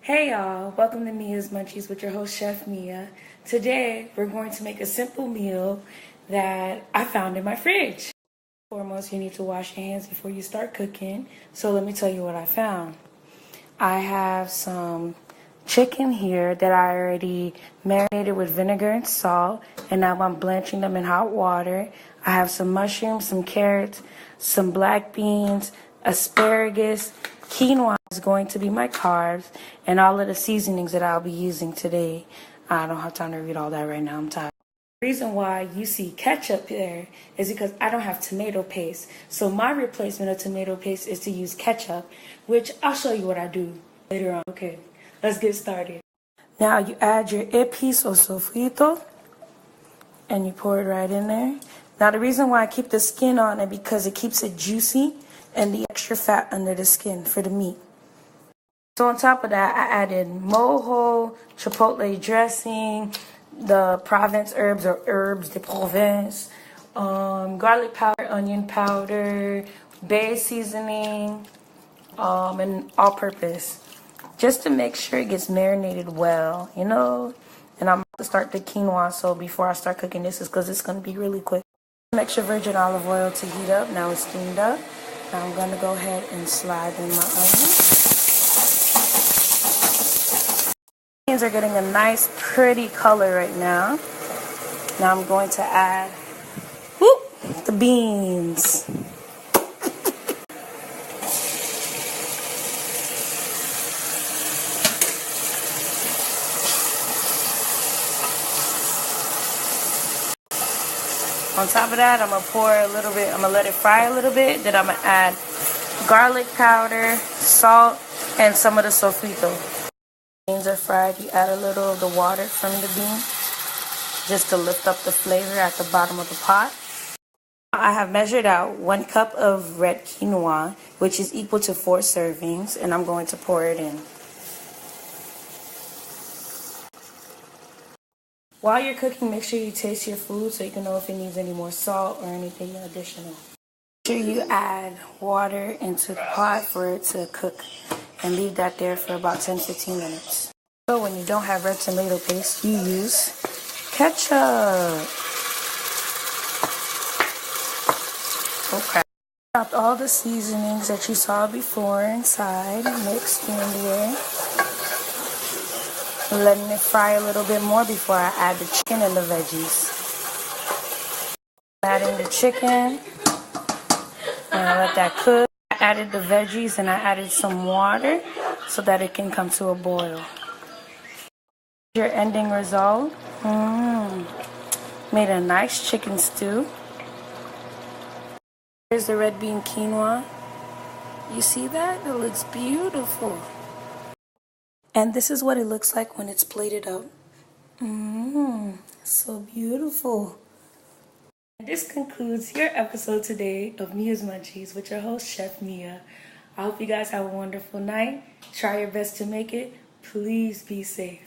Hey y'all, welcome to Mia's Munchies with your host Chef Mia. Today we're going to make a simple meal that I found in my fridge. Foremost, you need to wash your hands before you start cooking. So let me tell you what I found. I have some chicken here that I already marinated with vinegar and salt, and now I'm blanching them in hot water. I have some mushrooms, some carrots, some black beans, asparagus. Quinoa is going to be my carbs, and all of the seasonings that I'll be using today. I don't have time to read all that right now. I'm tired. The reason why you see ketchup there is because I don't have tomato paste. So my replacement of tomato paste is to use ketchup, which I'll show you what I do later on. Okay, let's get started. Now you add your épices o sofrito, and you pour it right in there. Now the reason why I keep the skin on it because it keeps it juicy and the extra fat under the skin for the meat. So on top of that, I added mojo, chipotle dressing, the Provence herbs or herbs de Provence, garlic powder, onion powder, bay seasoning, and all-purpose, just to make sure it gets marinated well, you know. And I'm about to start the quinoa, so before I start cooking this is because it's going to be really quick. Some extra virgin olive oil to heat up. Now it's steamed up. Now I'm going to go ahead and slide in my onions. Onions are getting a nice, pretty color right now. Now I'm going to add the beans. On top of that, I'm going to pour a little bit, I'm going to let it fry a little bit. Then I'm going to add garlic powder, salt, and some of the sofrito. Beans are fried. You add a little of the water from the bean just to lift up the flavor at the bottom of the pot. I have measured out 1 cup of red quinoa, which is equal to 4 servings, and I'm going to pour it in. While you're cooking, make sure you taste your food so you can know if it needs any more salt or anything additional. Make sure you add water into the pot for it to cook and leave that there for about 10-15 minutes. So when you don't have red tomato paste, you use ketchup. Okay. Dropped all the seasonings that you saw before inside, mixed in there. Letting it fry a little bit more before I add the chicken and the veggies. Adding the chicken, and I let that cook. I added the veggies and I added some water so that it can come to a boil. Your ending result, made a nice chicken stew. Here's the red bean quinoa. You see that? It looks beautiful. And this is what it looks like when it's plated up. So beautiful. This concludes your episode today of Mia's Munchies with your host, Chef Mia. I hope you guys have a wonderful night. Try your best to make it. Please be safe.